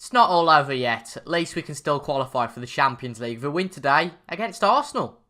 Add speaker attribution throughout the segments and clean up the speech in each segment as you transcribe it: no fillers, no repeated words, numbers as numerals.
Speaker 1: It's not all over yet. At least we can still qualify for the Champions League with a win today against Arsenal.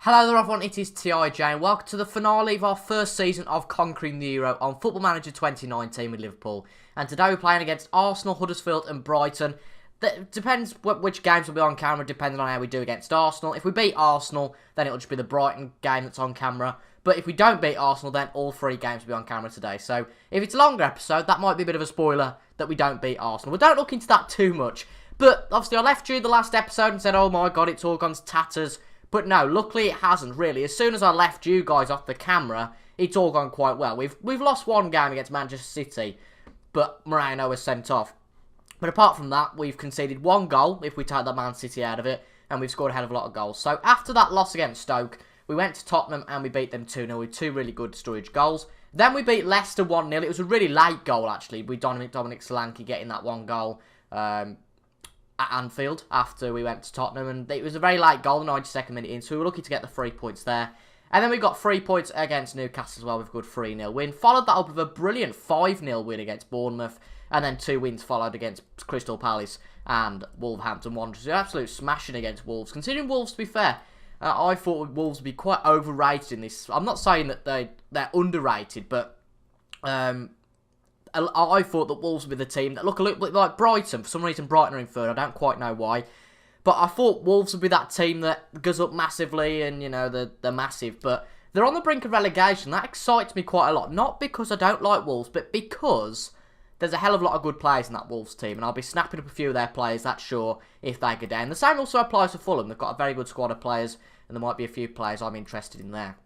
Speaker 1: Hello there everyone, it is TIJ and welcome to the finale of our first season of Conquering the Euro on Football Manager 2019 with Liverpool. And today we're playing against Arsenal, Huddersfield and Brighton. That depends which games will be on camera depending on how we do against Arsenal. If we beat Arsenal, then it'll just be the Brighton game that's on camera. But if we don't beat Arsenal, then all three games will be on camera today. So if it's a longer episode, that might be a bit of a spoiler that we don't beat Arsenal. But don't look into that too much. But obviously I left you the last episode and said, oh my god, it's all gone to tatters. But no, luckily it hasn't really. As soon as I left you guys off the camera, it's all gone quite well. We've lost one game against Manchester City, but Moreno was sent off. But apart from that, we've conceded one goal, if we take that Man City out of it, and we've scored a hell of a lot of goals. So after that loss against Stoke, we went to Tottenham and we beat them 2-0 with two really good Sturridge goals. Then we beat Leicester 1-0. It was a really late goal, actually, with Dominic Solanke getting that one goal at Anfield after we went to Tottenham. And it was a very late goal, the 92nd minute in, so we were lucky to get the 3 points there. And then we got 3 points against Newcastle as well with a good 3-0 win. Followed that up with a brilliant 5-0 win against Bournemouth. And then 2 wins followed against Crystal Palace and Wolverhampton Wanderers. An absolute smashing against Wolves. Considering Wolves, to be fair, I thought Wolves would be quite overrated in this. I'm not saying that they're underrated, but I thought that Wolves would be the team that look a little bit like Brighton. For some reason, Brighton are in third. I don't quite know why. But I thought Wolves would be that team that goes up massively and, you know, they're massive. But they're on the brink of relegation. That excites me quite a lot. Not because I don't like Wolves, but because there's a hell of a lot of good players in that Wolves team, and I'll be snapping up a few of their players, that's sure, if they go down. The same also applies to Fulham. They've got a very good squad of players, and there might be a few players I'm interested in there.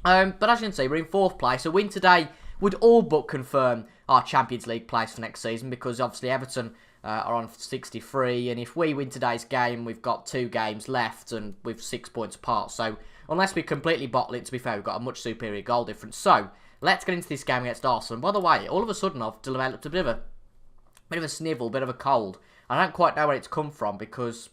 Speaker 1: But as you can see, we're in 4th place. A win today would all but confirm our Champions League place for next season, because obviously Everton are on 63, and if we win today's game, we've got 2 games left, and with 6 points apart. So unless we completely bottle it, to be fair, we've got a much superior goal difference. So let's get into this game against Arsenal. And by the way, all of a sudden I've developed a bit of a snivel, bit of a cold. I don't quite know where it's come from because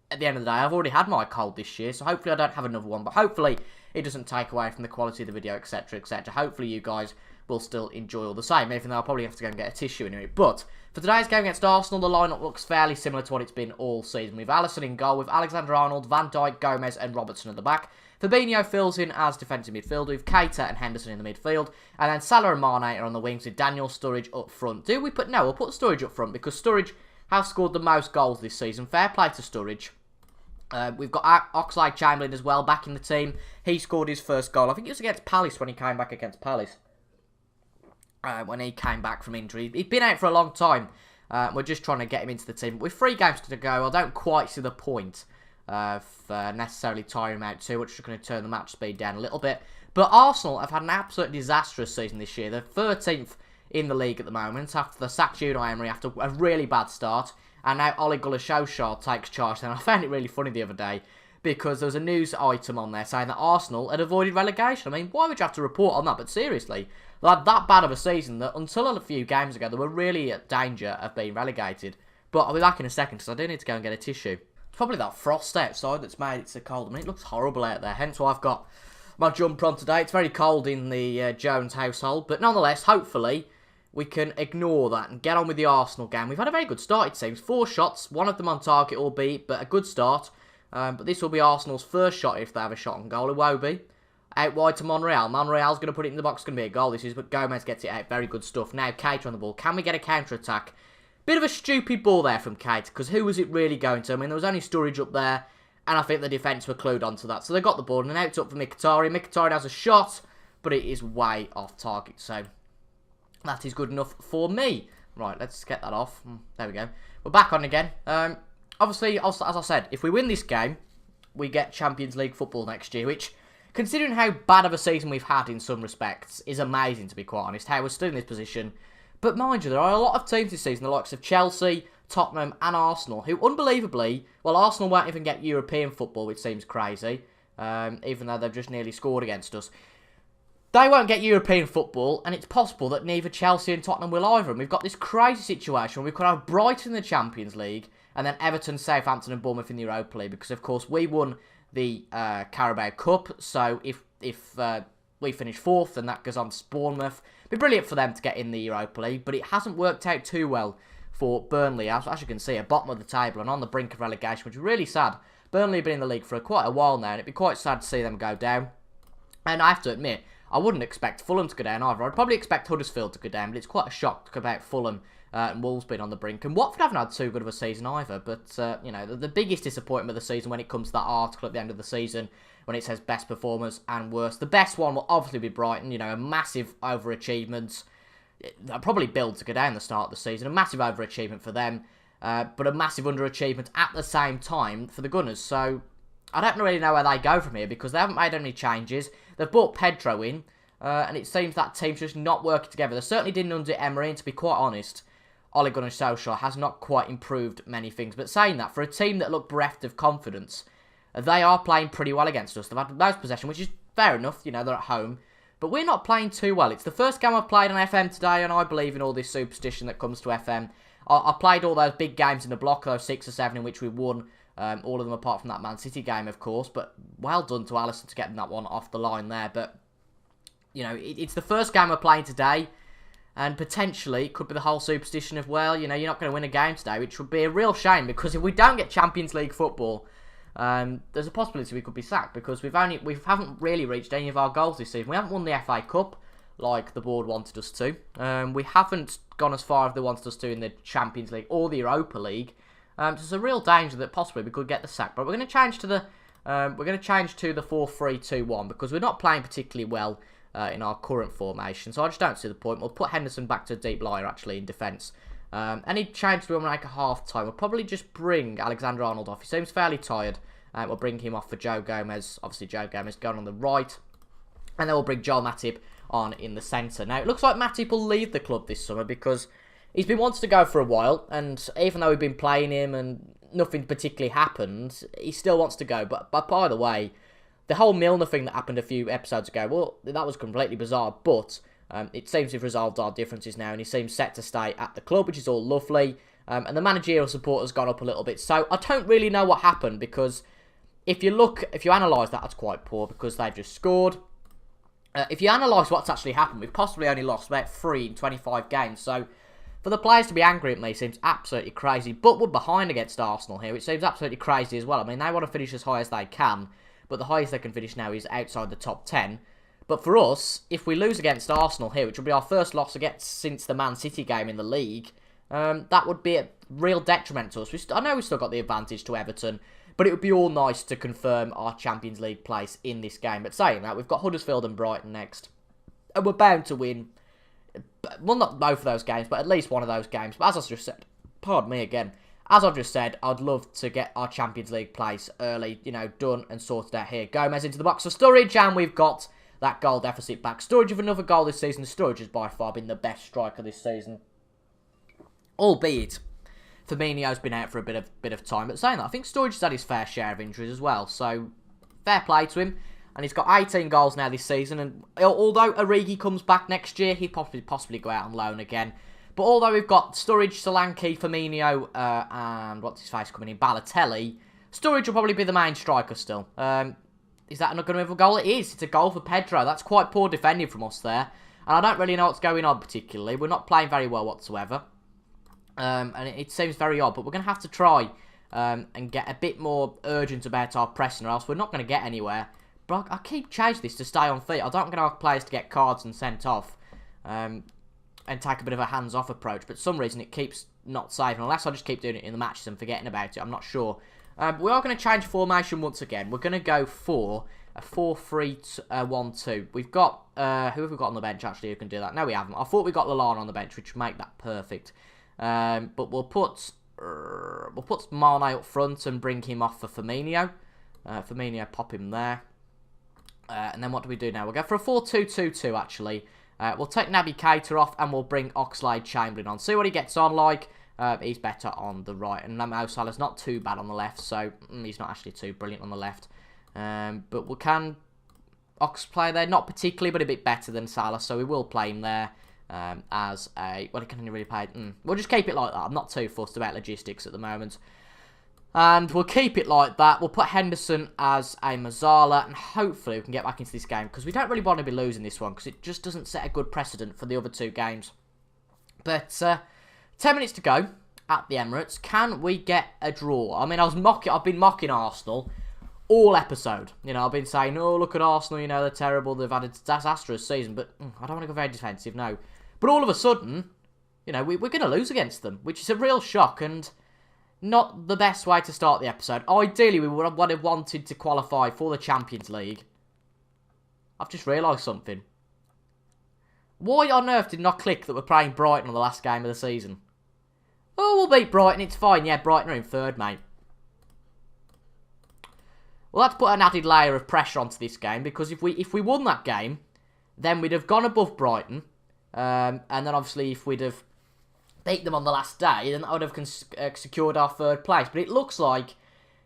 Speaker 1: at the end of the day, I've already had my cold this year, so hopefully I don't have another one. But hopefully it doesn't take away from the quality of the video, etc, etc. Hopefully you guys will still enjoy all the same, even though I'll probably have to go and get a tissue anyway. But for today's game against Arsenal, the lineup looks fairly similar to what it's been all season. We've Alisson in goal with Alexander-Arnold, Van Dijk, Gomez and Robertson at the back. Fabinho fills in as defensive midfielder with Keita and Henderson in the midfield. And then Salah and Mane are on the wings with Daniel Sturridge up front. No, we'll put Sturridge up front because Sturridge has scored the most goals this season. Fair play to Sturridge. We've got Oxlade-Chamberlain as well back in the team. He scored his first goal. I think it was against Palace when he came back against Palace. When he came back from injury. He'd been out for a long time. We're just trying to get him into the team. But with 3 games to go, I don't quite see the point of necessarily tiring him out too much. Just going to turn the match speed down a little bit. But Arsenal have had an absolutely disastrous season this year. They're 13th in the league at the moment after the sacked Unai Emery after a really bad start. And now Ole Gunnar Solskjaer takes charge. And I found it really funny the other day because there was a news item on there saying that Arsenal had avoided relegation. I mean, why would you have to report on that? But seriously, they had that bad of a season that until a few games ago, they were really at danger of being relegated. But I'll be back in a second because I do need to go and get a tissue. It's probably that frost outside that's made it so cold. I mean, it looks horrible out there. Hence why I've got my jumper on today. It's very cold in the Jones household. But nonetheless, hopefully, we can ignore that and get on with the Arsenal game. We've had a very good start, it seems. 4 shots, 1 of them on target, albeit, but a good start. But this will be Arsenal's first shot if they have a shot on goal. It won't be. Out wide to Monreal. Monreal's going to put it in the box. It's going to be a goal. This is, but Gomez gets it out. Very good stuff. Now, Keita on the ball. Can we get a counter-attack? Bit of a stupid ball there from Keita, because who was it really going to? I mean, there was only Sturridge up there, and I think the defence were clued onto that. So they got the ball, and now it's up for Mkhitaryan. Mkhitaryan has a shot, but it is way off target, so that is good enough for me. Right, let's get that off. There we go. We're back on again. Obviously, as I said, if we win this game, we get Champions League football next year, which, considering how bad of a season we've had in some respects, is amazing, to be quite honest, how we're still in this position. But mind you, there are a lot of teams this season, the likes of Chelsea, Tottenham and Arsenal, who unbelievably, well, Arsenal won't even get European football, which seems crazy, even though they've just nearly scored against us. They won't get European football, and it's possible that neither Chelsea and Tottenham will either. And we've got this crazy situation where we could have Brighton in the Champions League, and then Everton, Southampton and Bournemouth in the Europa League, because of course we won the Carabao Cup, so if we finish 4th, then that goes on to Bournemouth. It'd be brilliant for them to get in the Europa League, but it hasn't worked out too well for Burnley. As you can see, at bottom of the table and on the brink of relegation, which is really sad. Burnley have been in the league for quite a while now, and it'd be quite sad to see them go down. And I have to admit, I wouldn't expect Fulham to go down either. I'd probably expect Huddersfield to go down, but it's quite a shock about Fulham and Wolves being on the brink. And Watford haven't had too good of a season either. But, you know, the biggest disappointment of the season when it comes to that article at the end of the season, when it says best performers and worst. The best one will obviously be Brighton, you know, a massive overachievement. They'll probably build to go down the start of the season. A massive overachievement for them, but a massive underachievement at the same time for the Gunners. So I don't really know where they go from here because they haven't made any changes. They've brought Pedro in, and it seems that team's just not working together. They certainly didn't under Emery, and to be quite honest, Ole Gunnar Solskjaer has not quite improved many things. But saying that, for a team that looked bereft of confidence, they are playing pretty well against us. They've had most possession, which is fair enough. You know, they're at home. But we're not playing too well. It's the first game I've played on FM today, and I believe in all this superstition that comes to FM. I played all those big games in the block, those 6 or 7 in which we won. All of them apart from that Man City game, of course. But well done to Alisson to getting that one off the line there. But, you know, it's the first game we're playing today. And potentially, it could be the whole superstition of, well, you know, you're not going to win a game today, which would be a real shame. Because if we don't get Champions League football, there's a possibility we could be sacked. Because we haven't really reached any of our goals this season. We haven't won the FA Cup like the board wanted us to. We haven't gone as far as they wanted us to in the Champions League or the Europa League. So there's a real danger that possibly we could get the sack. But we're going to change to the 4-3-2-1 because we're not playing particularly well in our current formation. So I just don't see the point. We'll put Henderson back to a deep liar actually in defence. Any change we'll make at half time. We'll probably just bring Alexander Arnold off. He seems fairly tired. We'll bring him off for Joe Gomez. Obviously Joe Gomez going on the right. And then we'll bring Joel Matip on in the centre. Now it looks like Matip will leave the club this summer because he's been wanting to go for a while, and even though we've been playing him and nothing particularly happened, he still wants to go. But by the way, the whole Milner thing that happened a few episodes ago, well, that was completely bizarre, but it seems we've resolved our differences now, and he seems set to stay at the club, which is all lovely, and the managerial support has gone up a little bit. So I don't really know what happened, because if you analyse that, that's quite poor, because they've just scored. If you analyse what's actually happened, we've possibly only lost about 3 in 25 games, so for the players to be angry at me seems absolutely crazy. But we're behind against Arsenal here, which seems absolutely crazy as well. I mean, they want to finish as high as they can, but the highest they can finish now is outside the top 10. But for us, if we lose against Arsenal here, which will be our first loss since the Man City game in the league, that would be a real detriment to us. I know we've still got the advantage to Everton, but it would be all nice to confirm our Champions League place in this game. But saying that, we've got Huddersfield and Brighton next, and we're bound to win. Well, not both of those games, but at least one of those games. But as I've just said, pardon me again, as I've just said, I'd love to get our Champions League place early, you know, done and sorted out here. Gomez into the box for Sturridge, and we've got that goal deficit back. Sturridge with another goal this season. Sturridge has by far been the best striker this season. Albeit, Firmino's been out for a bit of time. But saying that, I think Sturridge has had his fair share of injuries as well. So, fair play to him. And he's got 18 goals now this season. And although Origi comes back next year, he'd possibly go out on loan again. But although we've got Sturridge, Solanke, Firmino, and what's his face coming in, Balotelli, Sturridge will probably be the main striker still. Is that not going to have a goal? It is. It's a goal for Pedro. That's quite poor defending from us there. And I don't really know what's going on particularly. We're not playing very well whatsoever. And it seems very odd. But we're going to have to try and get a bit more urgent about our pressing, or else we're not going to get anywhere. But I keep changing this to stay on feet. I don't want our players to get cards and sent off. And take a bit of a hands-off approach. But for some reason it keeps not saving. Unless I just keep doing it in the matches and forgetting about it. I'm not sure. We are going to change formation once again. We're going to go for a 4-3-1-2. We've got... who have we got on the bench, actually, who can do that? No, we haven't. I thought we got Lallana on the bench, which would make that perfect. But we'll put Mane up front and bring him off for Firmino. Firmino, pop him there. And then what do we do now? We'll go for a 4-2-2-2, actually. We'll take Naby Keita off and we'll bring Oxlade-Chamberlain on. See what he gets on like. He's better on the right. And Mo Salah's not too bad on the left, so he's not actually too brilliant on the left. But we can Ox play there. Not particularly, but a bit better than Salah, so we will play him there as a... Well, he can only really play... We'll just keep it like that. I'm not too fussed about logistics at the moment. And we'll keep it like that. We'll put Henderson as a Mazzala, and hopefully we can get back into this game, because we don't really want to be losing this one, because it just doesn't set a good precedent for the other two games. But 10 minutes to go. at the Emirates. Can we get a draw? I mean, I've been mocking Arsenal all episode. You know, I've been saying, oh, look at Arsenal, you know, they're terrible, they've had a disastrous season, but I don't want to go very defensive, no. But all of a sudden, you know, we're going to lose against them, which is a real shock, and not the best way to start the episode. Ideally, we would have wanted to qualify for the Champions League. I've just realised something. Why on earth did not click that we're playing Brighton on the last game of the season? Oh, we'll beat Brighton, it's fine. Yeah, Brighton are in third, mate. Well, let's put an added layer of pressure onto this game, because if we won that game, then we'd have gone above Brighton, and then obviously if we'd have beat them on the last day, then that would have secured our third place. But it looks like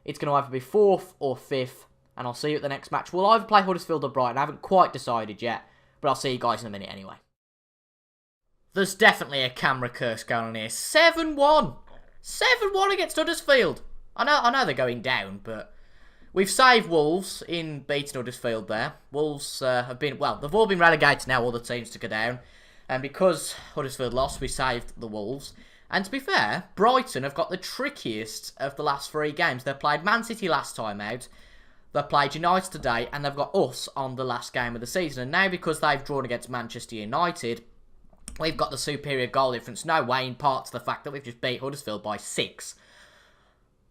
Speaker 1: it's going to either be fourth or fifth, and I'll see you at the next match. We'll either play Huddersfield or Brighton. I haven't quite decided yet, but I'll see you guys in a minute anyway. There's definitely a camera curse going on here. 7-1! 7-1 against Huddersfield! I know they're going down, but we've saved Wolves in beating Huddersfield there. Wolves have been, well, they've all been relegated now, all the teams to go down. And because Huddersfield lost, we saved the Wolves. And to be fair, Brighton have got the trickiest of the last 3 games. They played Man City last time out. They played United today, and they've got us on the last game of the season. And now because they've drawn against Manchester United, we've got the superior goal difference. No way, in part to the fact that we've just beat Huddersfield by 6.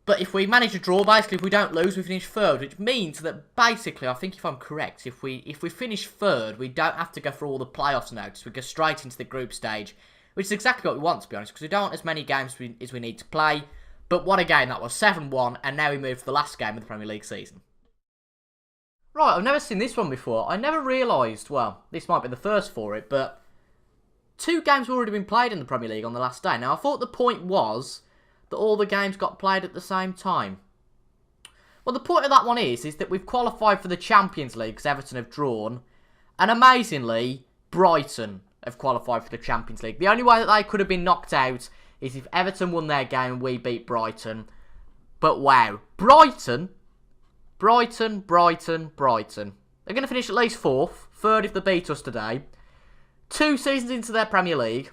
Speaker 1: But if we manage to draw, basically, if we don't lose, we finish third, which means that basically, I think if I'm correct, if we finish third, we don't have to go through all the playoffs now. We go straight into the group stage, which is exactly what we want, to be honest, because we don't want as many games as we need to play. But what a game that was, 7-1, and now we move to the last game of the Premier League season. Right, I've never seen this one before. I never realised, well, this might be the first for it, but 2 games have already been played in the Premier League on the last day. Now, I thought the point was that all the games got played at the same time. Well, the point of that one is that we've qualified for the Champions League because Everton have drawn, and amazingly, Brighton have qualified for the Champions League. The only way that they could have been knocked out is if Everton won their game and we beat Brighton. But wow, Brighton. They're going to finish at least 4th, 3rd if they beat us today. 2 seasons into their Premier League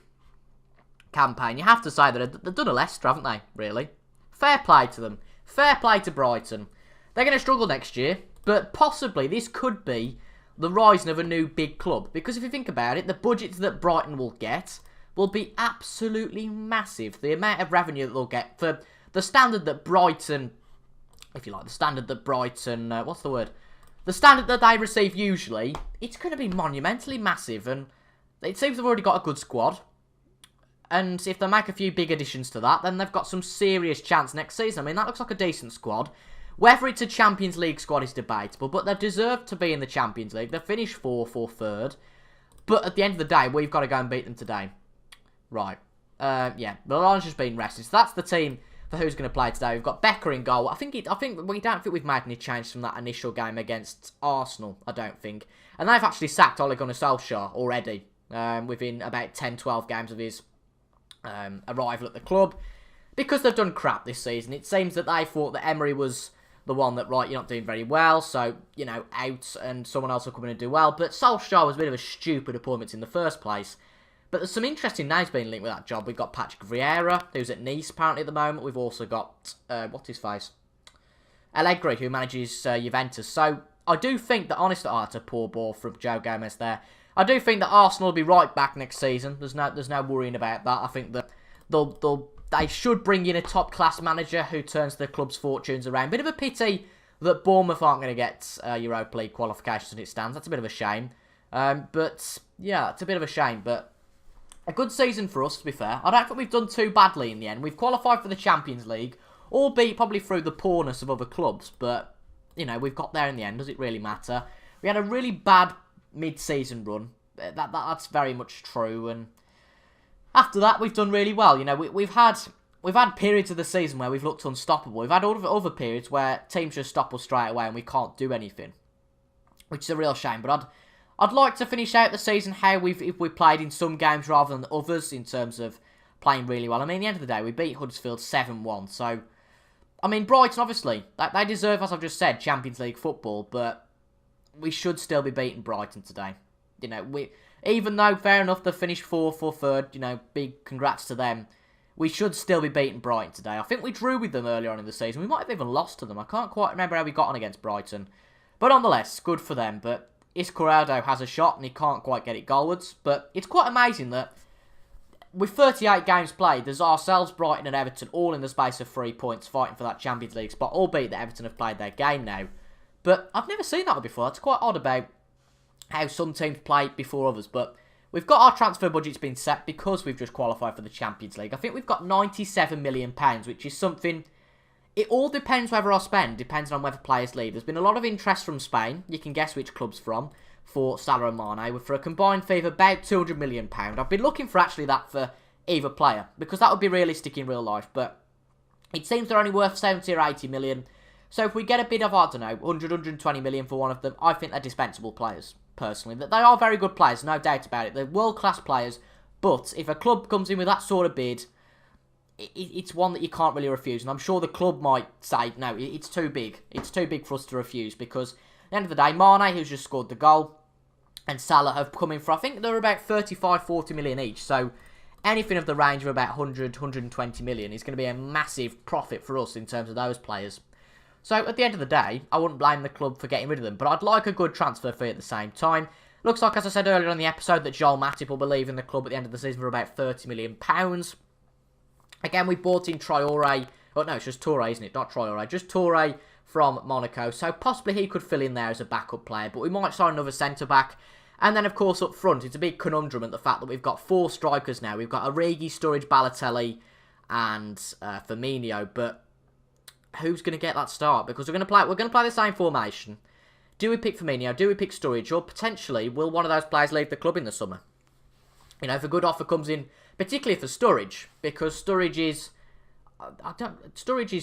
Speaker 1: campaign, you have to say that they've done a Leicester, haven't they, really? Fair play to them. Fair play to Brighton. They're going to struggle next year, but possibly this could be the rising of a new big club. Because if you think about it, the budgets that Brighton will get will be absolutely massive. The amount of revenue that they'll get for the standard that Brighton, if you like, the standard that Brighton, the standard that they receive usually, it's going to be monumentally massive, and it seems they've already got a good squad. And if they make a few big additions to that, then they've got some serious chance next season. I mean, that looks like a decent squad. Whether it's a Champions League squad is debatable, but they've deserved to be in the Champions League. They've finished 4th or 3rd. But at the end of the day, we've got to go and beat them today. Right. Yeah, Milan's just been rested. So that's the team for who's going to play today. We've got Becker in goal. We don't think we've made any change from that initial game against Arsenal, I don't think. And they've actually sacked Ole Gunnar Solskjaer already, within about 10-12 games of his arrival at the club, because they've done crap this season. It seems that they thought that Emery was the one that, right, you're not doing very well, so, you know, out and someone else will come in and do well. But Solskjaer was a bit of a stupid appointment in the first place. But there's some interesting names being linked with that job. We've got Patrick Vieira, who's at Nice apparently at the moment. We've also got, what's his face? Allegri, who manages Juventus. So I do think that, honestly, it's a poor ball from Joe Gomez there. I do think that Arsenal will be right back next season. There's no worrying about that. I think that they should bring in a top-class manager who turns the club's fortunes around. Bit of a pity that Bournemouth aren't going to get Europa League qualifications as it stands. That's a bit of a shame. But, yeah, it's a bit of a shame. But a good season for us, to be fair. I don't think we've done too badly in the end. We've qualified for the Champions League, albeit probably through the poorness of other clubs. But, you know, we've got there in the end. Does it really matter? We had a really bad mid-season run. That's very much true, and after that we've done really well. You know, we've had periods of the season where we've looked unstoppable. We've had other periods where teams just stop us straight away and we can't do anything, which is a real shame. But I'd like to finish out the season how we played in some games rather than others in terms of playing really well. I mean, at the end of the day, we beat Huddersfield 7-1. So, I mean, Brighton, obviously, they deserve, as I've just said, Champions League football, but we should still be beating Brighton today. You know, even though, fair enough, they've finished 4th or 3rd, you know, big congrats to them. we should still be beating Brighton today. I think we drew with them earlier on in the season. We might have even lost to them. I can't quite remember how we got on against Brighton. But nonetheless, good for them. But Iscorado has a shot and he can't quite get it goalwards. But it's quite amazing that with 38 games played, there's ourselves, Brighton and Everton all in the space of 3 points fighting for that Champions League spot, albeit that Everton have played their game now. But I've never seen that before. It's quite odd about how some teams play before others. But we've got our transfer budgets been set because we've just qualified for the Champions League. I think we've got £97 million, which is something... It all depends whether I spend, depending on whether players leave. There's been a lot of interest from Spain. You can guess which club's from. For Salah and Mane, for a combined fee of about £200 million. I've been looking for actually that for either player, because that would be realistic in real life, but it seems they're only worth 70 or 80 million. So if we get a bid of, I don't know, 100, 120 million for one of them, I think they're dispensable players, personally. That they are very good players, no doubt about it. They're world-class players, but if a club comes in with that sort of bid, it's one that you can't really refuse, and I'm sure the club might say, no, it's too big. It's too big for us to refuse, because at the end of the day, Mane, who's just scored the goal, and Salah have come in for, I think they're about 35, 40 million each. So anything of the range of about 100, 120 million is going to be a massive profit for us in terms of those players. So at the end of the day, I wouldn't blame the club for getting rid of them. But I'd like a good transfer fee at the same time. Looks like, as I said earlier in the episode, that Joel Matip will be leaving the club at the end of the season for about £30 million. Again, we bought in Traore. Oh, no, it's just Toure, isn't it? Not Traore. Just Toure from Monaco. So possibly he could fill in there as a backup player. But we might sign another centre-back. And then, of course, up front, it's a big conundrum at the fact that we've got 4 strikers now. We've got Origi, Sturridge, Balotelli, and Firmino. But who's going to get that start? Because we're going to play the same formation. Do we pick Firmino? Do we pick Sturridge? Or potentially, will one of those players leave the club in the summer? You know, if a good offer comes in, particularly for Sturridge, because Sturridge is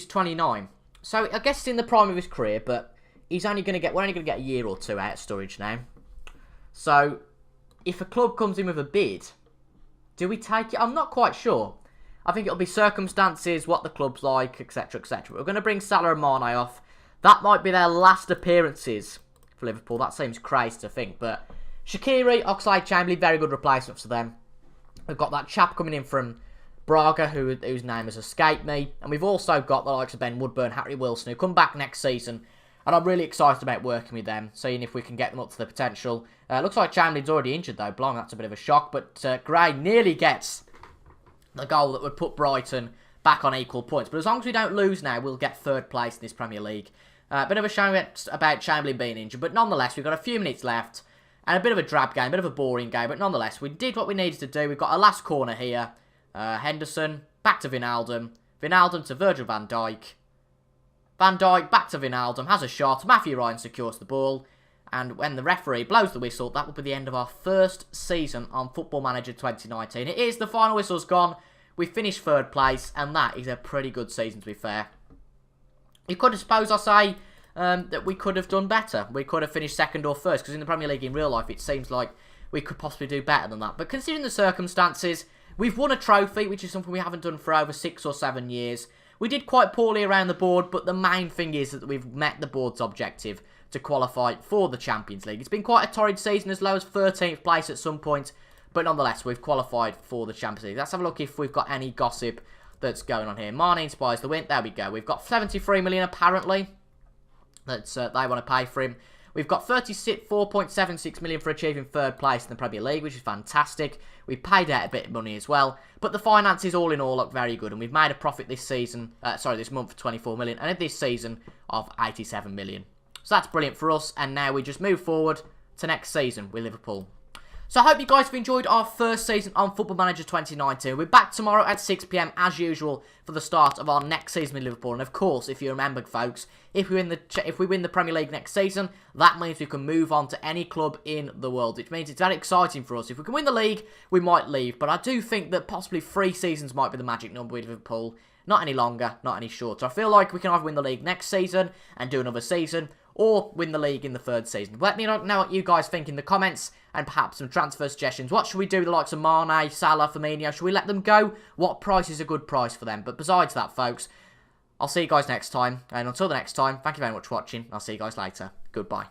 Speaker 1: 29. So I guess it's in the prime of his career, but we're only going to get a year or two out of Sturridge now. So, if a club comes in with a bid, do we take it? I'm not quite sure. I think it'll be circumstances, what the club's like, etc, etc. We're going to bring Salah and Mane off. That might be their last appearances for Liverpool. That seems crazy to think, but Shaqiri, Oxlade-Chamberlain, very good replacements for them. We've got that chap coming in from Braga, whose name has escaped me. And we've also got the likes of Ben Woodburn, Harry Wilson, who come back next season. And I'm really excited about working with them, seeing if we can get them up to the potential. Looks like Chamberlain's already injured, though. Blimey, that's a bit of a shock. But Gray nearly gets the goal that would put Brighton back on equal points. But as long as we don't lose now, we'll get 3rd place in this Premier League. Bit of a shame about Chamberlain being injured. But nonetheless, we've got a few minutes left. And a bit of a drab game, a bit of a boring game. But nonetheless, we did what we needed to do. We've got a last corner here. Henderson, back to Wijnaldum. Wijnaldum to Virgil van Dijk. Van Dijk back to Wijnaldum, has a shot. Matthew Ryan secures the ball. And when the referee blows the whistle, that will be the end of our first season on Football Manager 2019. It is, the final whistle's gone. We finished 3rd place, and that is a pretty good season, to be fair. You could suppose I say that we could have done better. We could have finished 2nd or 1st, because in the Premier League in real life, it seems like we could possibly do better than that. But considering the circumstances, we've won a trophy, which is something we haven't done for over 6 or 7 years. We did quite poorly around the board, but the main thing is that we've met the board's objective to qualify for the Champions League. It's been quite a torrid season, as low as 13th place at some point, but nonetheless, we've qualified for the Champions League. Let's have a look if we've got any gossip that's going on here. Mane inspires the win. There we go. We've got 73 million apparently that they want to pay for him. We've got 4.76 million for achieving 3rd place in the Premier League, which is fantastic. We paid out a bit of money as well. But the finances all in all look very good. And we've made a profit this season, this month of 24 million. And this season of 87 million. So that's brilliant for us. And now we just move forward to next season with Liverpool. So I hope you guys have enjoyed our first season on Football Manager 2019. We're back tomorrow at 6 PM as usual for the start of our next season with Liverpool. And of course, if you remember, folks, if we win the Premier League next season, that means we can move on to any club in the world. Which means it's very exciting for us. If we can win the league, we might leave. But I do think that possibly 3 seasons might be the magic number with Liverpool. Not any longer, not any shorter. I feel like we can either win the league next season and do another season, or win the league in the 3rd season. Let me know what you guys think in the comments, and perhaps some transfer suggestions. What should we do with the likes of Mane, Salah, Firmino? Should we let them go? What price is a good price for them? But besides that, folks, I'll see you guys next time. And until the next time, thank you very much for watching. I'll see you guys later. Goodbye.